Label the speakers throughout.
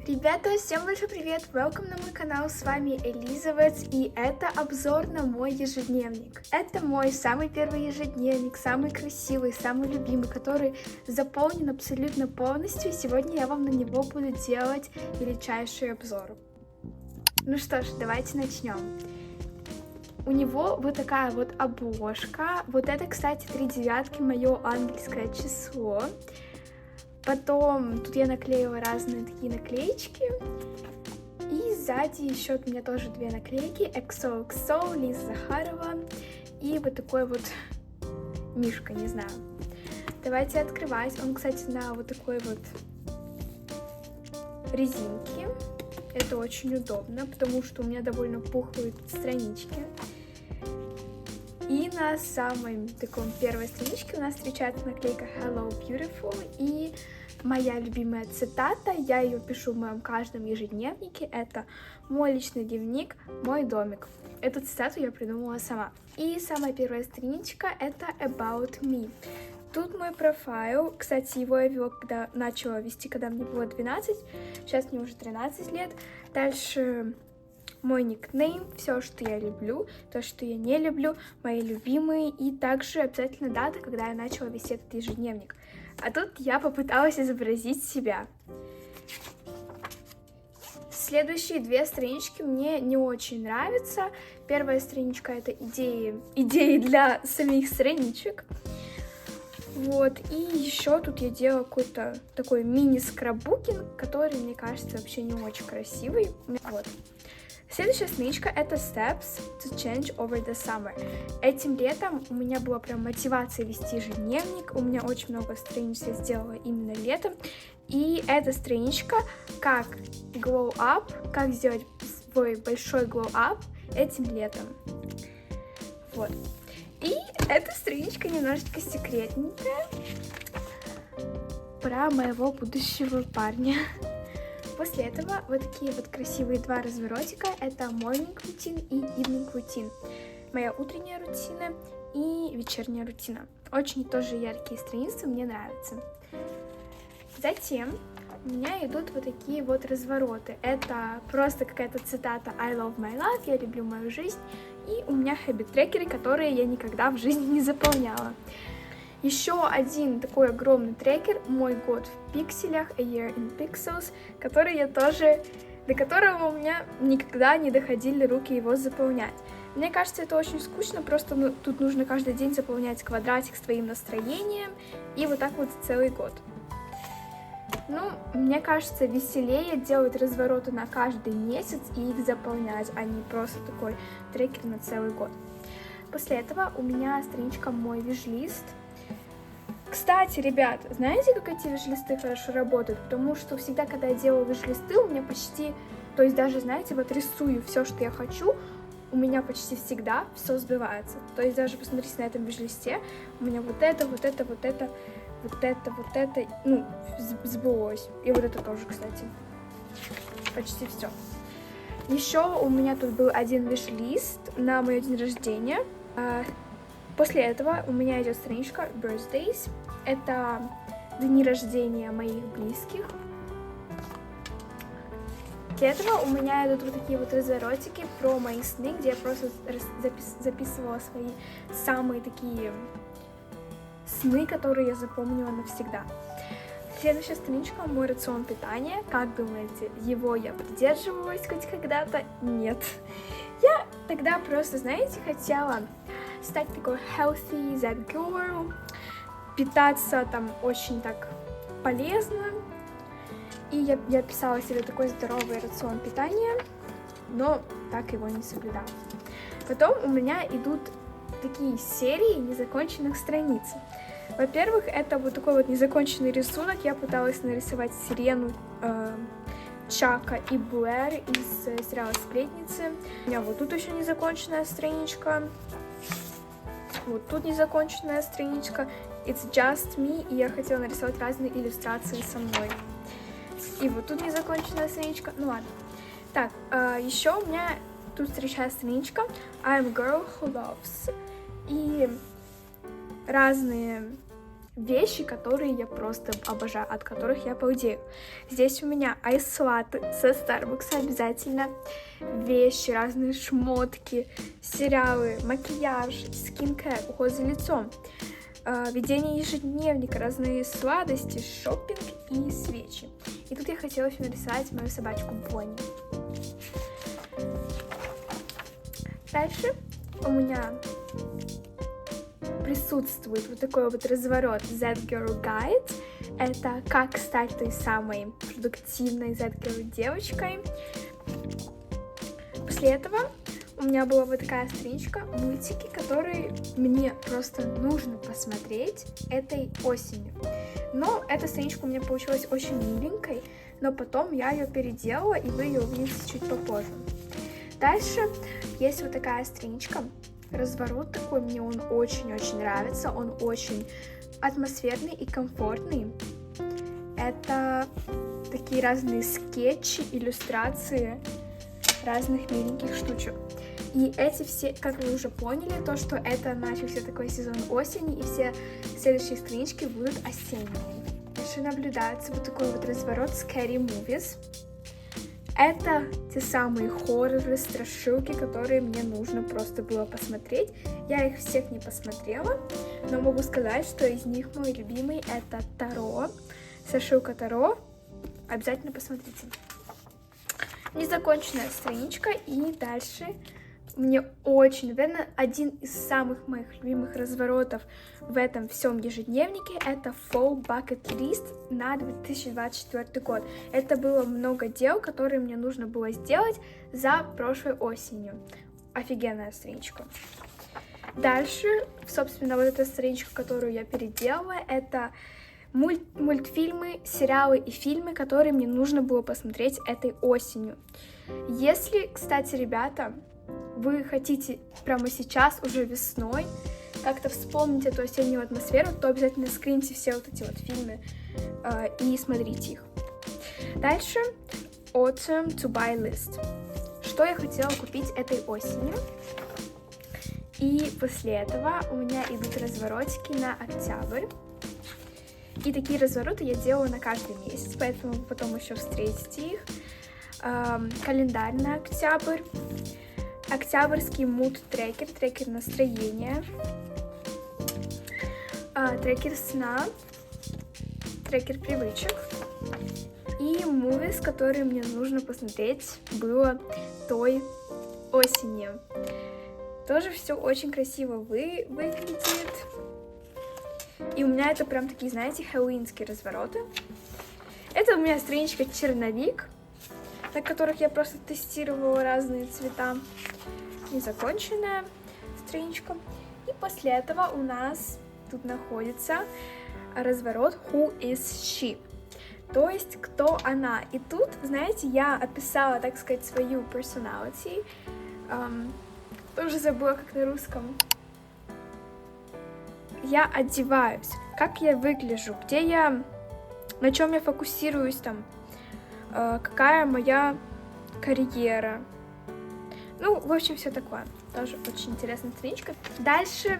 Speaker 1: Ребята, всем большой привет! Welcome на мой канал, с вами Элизабет, и это обзор на мой ежедневник. Это мой самый первый ежедневник, самый красивый, самый любимый, который заполнен абсолютно полностью, и сегодня я вам на него буду делать величайший обзор. Ну что ж, давайте начнем. У него вот такая вот обложка, вот это, кстати, 3 девятки, мое ангельское число. Потом тут я наклеила разные такие наклеечки. И сзади еще у меня тоже 2 наклейки. XOXO, Лиза Захарова. И вот такой вот мишка, не знаю. Давайте открывать. Он, кстати, на вот такой вот резинке. Это очень удобно, потому что у меня довольно пухлые странички. И на самой такой первой страничке у нас встречается наклейка Hello Beautiful и моя любимая цитата, я ее пишу в моем каждом ежедневнике, это «Мой личный дневник, мой домик». Эту цитату я придумала сама. И самая первая страничка это About Me. Тут мой профайл, кстати, его я вела, когда начала вести, когда мне было 12, сейчас мне уже 13 лет. Дальше мой никнейм, все, что я люблю, то, что я не люблю, мои любимые, и также обязательно дата, когда я начала вести этот ежедневник. А тут я попыталась изобразить себя. Следующие 2 странички мне не очень нравятся. Первая страничка это идеи для самих страничек. Вот, и еще тут я делала какой-то такой мини-скраббукинг, который, мне кажется, вообще не очень красивый. Вот. Следующая страничка это Steps to Change Over the Summer. Этим летом у меня была прям мотивация вести ежедневник, у меня очень много страниц я сделала именно летом. И эта страничка как glow up, как сделать свой большой glow up этим летом. Вот. И эта страничка немножечко секретненькая про моего будущего парня. После этого вот такие вот красивые 2 разворотика. Это morning routine и evening routine. Моя утренняя рутина и вечерняя рутина. Очень тоже яркие страницы, мне нравятся. Затем у меня идут вот такие вот развороты. Это просто какая-то цитата I love my life, я люблю мою жизнь. И у меня хэббит-трекеры, которые я никогда в жизни не заполняла. Еще один такой огромный трекер, мой год в пикселях, A Year in Pixels, который я тоже, до которого у меня никогда не доходили руки его заполнять. Мне кажется, это очень скучно, просто тут нужно каждый день заполнять квадратик с твоим настроением, и вот так вот целый год. Ну, мне кажется, веселее делать развороты на каждый месяц и их заполнять, а не просто такой трекер на целый год. После этого у меня страничка «Мой виш-лист». Кстати, ребят, знаете, как эти виш-листы хорошо работают? Потому что всегда, когда я делаю виш-листы, у меня почти, то есть даже, знаете, вот рисую все, что я хочу, у меня почти всегда все сбивается. То есть даже посмотрите на этом виш-листе, у меня вот это, ну, сбылось. И вот это тоже, кстати. Почти все. Еще у меня тут был один виш-лист на мой день рождения. После этого у меня идет страничка Birthdays. Это дни рождения моих близких. Для этого у меня идут вот такие вот разворотики про мои сны, где я просто записывала свои самые такие сны, которые я запомнила навсегда. Следующая страничка — мой рацион питания. Как думаете, его я придерживалась хоть когда-то? Нет. Я тогда просто, знаете, хотела стать такой healthy that girl, питаться там очень так полезно. И я писала себе такой здоровый рацион питания, но так его не соблюдала. Потом у меня идут такие серии незаконченных страниц. Во-первых, это вот такой вот незаконченный рисунок. Я пыталась нарисовать Сирену, Чака и Блэр из сериала «Сплетницы». У меня вот тут еще незаконченная страничка. Вот тут незаконченная страничка. It's just me. И я хотела нарисовать разные иллюстрации со мной. И вот тут незаконченная страничка. Ну ладно. Так, еще у меня тут встречается страничка I'm a girl who loves. И разные вещи, которые я просто обожаю, от которых я балдею. Здесь у меня айс-латте со Starbucks обязательно, вещи, разные шмотки, сериалы, макияж, скин-кэр, уход за лицом, ведение ежедневника, разные сладости, шопинг и свечи. И тут я хотела еще нарисовать мою собачку Бонни. Дальше у меня присутствует вот такой вот разворот That Girl Guide. Это как стать той самой продуктивной That Girl девочкой. После этого у меня была вот такая страничка, мультики, которые мне просто нужно посмотреть этой осенью. Но эта страничка у меня получилась очень миленькой, но потом я ее переделала, и вы ее увидите чуть попозже. Дальше есть вот такая страничка, разворот такой, мне он очень-очень нравится, он очень атмосферный и комфортный. Это такие разные скетчи, иллюстрации разных миленьких штучек. И эти все, как вы уже поняли, то, что это начался такой сезон осени, и все следующие странички будут осенние. Дальше наблюдается вот такой вот разворот Scary Movies. Это те самые хорроры, страшилки, которые мне нужно просто было посмотреть. Я их всех не посмотрела, но могу сказать, что из них мой любимый это Таро, страшилка Таро. Обязательно посмотрите. Незаконченная страничка, и дальше мне очень, наверное, один из самых моих любимых разворотов в этом всем ежедневнике это Fall Bucket List на 2024 год. Это было много дел, которые мне нужно было сделать за прошлой осенью. Офигенная страничка. Дальше, собственно, вот эта страничка, которую я переделала, это мультфильмы, сериалы и фильмы, которые мне нужно было посмотреть этой осенью. Если, кстати, ребята, вы хотите прямо сейчас, уже весной, как-то вспомнить эту осеннюю атмосферу, то обязательно скриньте все вот эти вот фильмы и смотрите их. Дальше Autumn to Buy List. Что я хотела купить этой осенью. И после этого у меня идут разворотики на октябрь. И такие развороты я делаю на каждый месяц, поэтому вы потом еще встретите их. Календарь на октябрь. Октябрьский муд-трекер, трекер настроения, трекер сна, трекер привычек и мувис, которые мне нужно посмотреть было той осенью. Тоже все очень красиво выглядит. И у меня это прям такие, знаете, хэллоуинские развороты. Это у меня страничка черновик, на которых я просто тестировала разные цвета. Незаконченная страничка. И после этого у нас тут находится разворот Who is she? То есть, кто она. И тут, знаете, я описала, так сказать, свою personality. Тоже забыла, как на русском. Я одеваюсь, как я выгляжу, где я, на чем я фокусируюсь там, какая моя карьера. Ну, в общем, все такое. Тоже очень интересная страничка. Дальше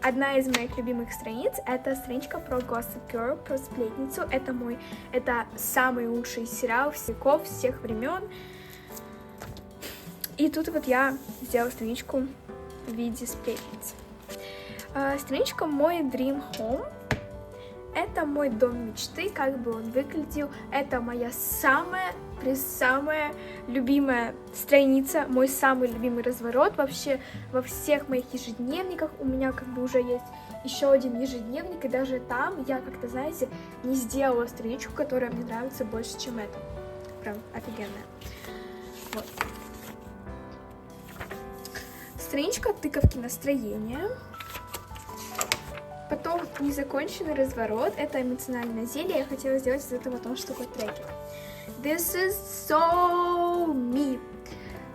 Speaker 1: одна из моих любимых страниц — это страничка про Gossip Girl, про Сплетницу. Это самый лучший сериал всех времен. И тут вот я сделала страничку в виде сплетницы. Страничка мой Dream Home. Это мой дом мечты, как бы он выглядел. Это моя самая любимая страница, мой самый любимый разворот. Вообще во всех моих ежедневниках у меня как бы уже есть еще один ежедневник, и даже там я как-то, знаете, не сделала страничку, которая мне нравится больше, чем эта. Прям офигенная. Вот. Страничка тыковки настроения. Потом незаконченный разворот, это эмоциональное зелье, я хотела сделать из этого тоже такой трекер. This is so me.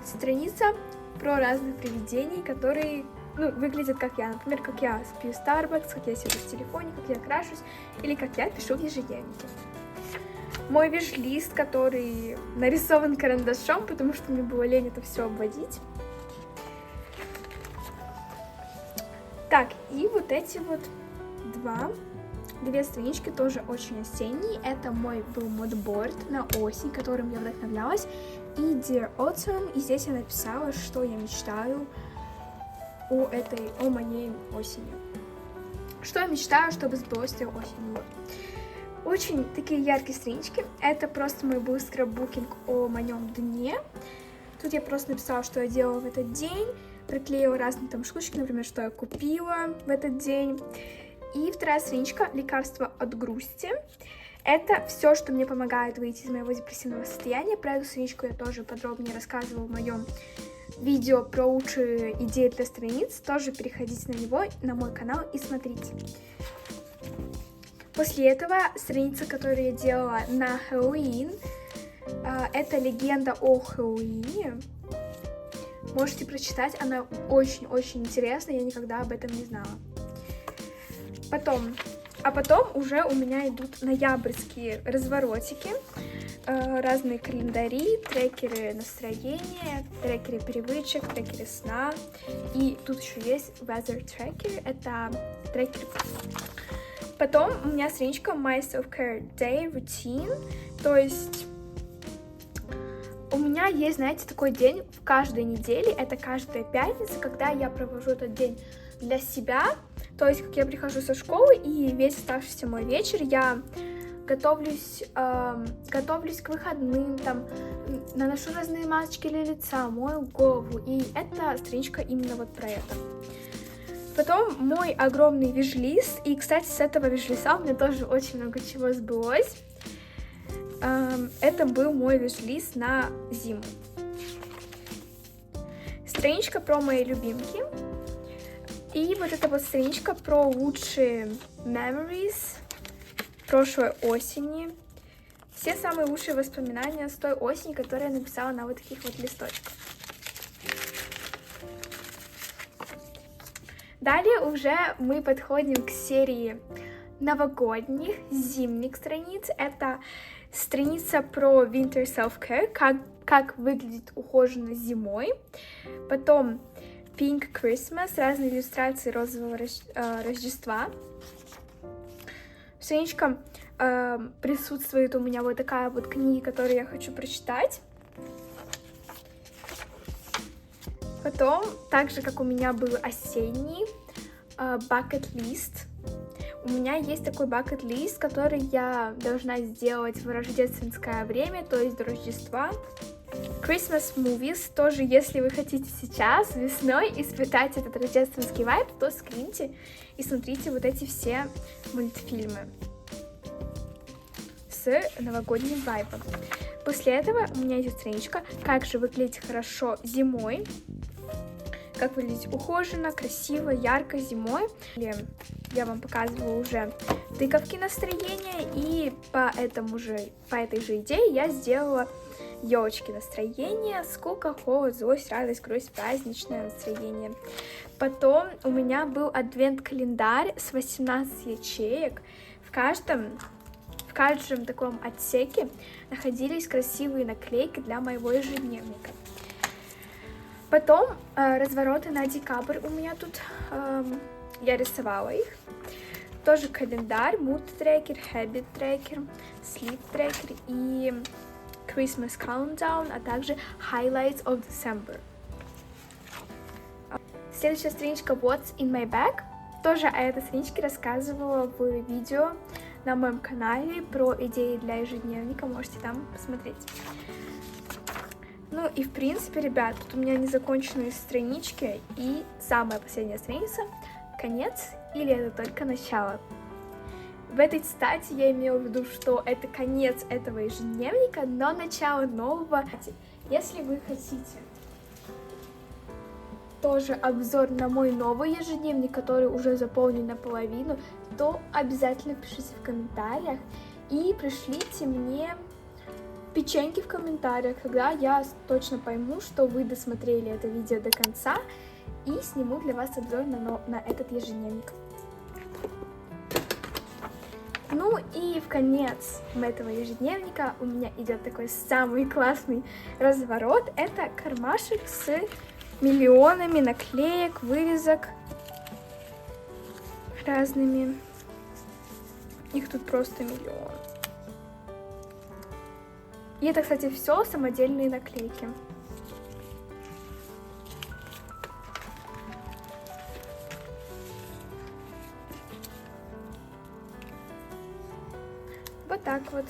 Speaker 1: Страница про разных привидений, которые выглядят как я. Например, как я пью Starbucks, как я сижу в телефоне, как я крашусь, или как я пишу в ежедневнике. Мой виш-лист, который нарисован карандашом, потому что мне было лень это все обводить. Так, и вот эти вот две странички тоже очень осенние. Это мой был модборд на осень, которым я вдохновлялась. И Dear Autumn, и здесь я написала, что я мечтаю о моей осени. Что я мечтаю, чтобы сбылось этой осенью. Очень такие яркие странички. Это просто мой был скраббукинг о моем дне. Тут я просто написала, что я делала в этот день. Приклеила разные там штучки, например, что я купила в этот день. И вторая страничка «Лекарство от грусти». Это все, что мне помогает выйти из моего депрессивного состояния. Про эту страничку я тоже подробнее рассказывала в моем видео про лучшие идеи для страниц. Тоже переходите на него, на мой канал и смотрите. После этого страница, которую я делала на Хэллоуин, это легенда о Хэллоуине. Можете прочитать, она очень-очень интересная, я никогда об этом не знала. Потом уже у меня идут ноябрьские разворотики, разные календари, трекеры настроения, трекеры привычек, трекеры сна. И тут еще есть weather tracker, это трекер. Потом у меня страничка My Self-Care Day Routine, то есть у меня есть, знаете, такой день в каждой неделе, это каждая пятница, когда я провожу этот день для себя, то есть как я прихожу со школы и весь оставшийся мой вечер я готовлюсь к выходным, там, наношу разные масочки для лица, мою голову, и эта страничка именно вот про это. Потом мой огромный виш-лист, и, кстати, с этого виш-листа у меня тоже очень много чего сбылось. Это был мой виш-лист на зиму. Страничка про мои любимки. И вот эта вот страничка про лучшие memories прошлой осени. Все самые лучшие воспоминания с той осени, которые я написала на вот таких вот листочках. Далее уже мы подходим к серии новогодних, зимних страниц. Это страница про Winter Self-Care, как выглядит ухоженно зимой. Потом Pink Christmas, разные иллюстрации розового Рождества. Страничка присутствует у меня вот такая вот книга, которую я хочу прочитать. Потом, так же, как у меня был осенний bucket list, у меня есть такой bucket list, который я должна сделать в рождественское время, то есть до Рождества. Christmas movies, тоже, если вы хотите сейчас, весной, испытать этот рождественский вайб, то скриньте и смотрите вот эти все мультфильмы с новогодним вайбом. После этого у меня есть страничка «Как же выглядеть хорошо зимой», как выглядеть ухоженно, красиво, ярко зимой. Я вам показывала уже тыковки настроения, и по этой же идее я сделала елочки настроения: скука, холод, злость, радость, грусть, праздничное настроение. Потом у меня был адвент-календарь с 18 ячеек. В каждом таком отсеке находились красивые наклейки для моего ежедневника. Потом развороты на декабрь у меня тут, я рисовала их. Тоже календарь, mood tracker, habit tracker, sleep tracker и Christmas countdown, а также highlights of December. Следующая страничка What's in my bag. Тоже о этой страничке рассказывала в видео на моем канале про идеи для ежедневника, можете там посмотреть. Ну и в принципе, ребят, тут у меня незаконченные странички, и самая последняя страница — конец, или это только начало. В этой цитате я имела в виду, что это конец этого ежедневника, но начало нового. Если вы хотите тоже обзор на мой новый ежедневник, который уже заполнен наполовину, то обязательно пишите в комментариях и пришлите мне печеньки в комментариях, тогда я точно пойму, что вы досмотрели это видео до конца и сниму для вас обзор на этот ежедневник. Ну и в конец этого ежедневника у меня идет такой самый классный разворот. Это кармашек с миллионами наклеек, вырезок разными. Их тут просто миллион. И это, кстати, все самодельные наклейки. Вот так вот.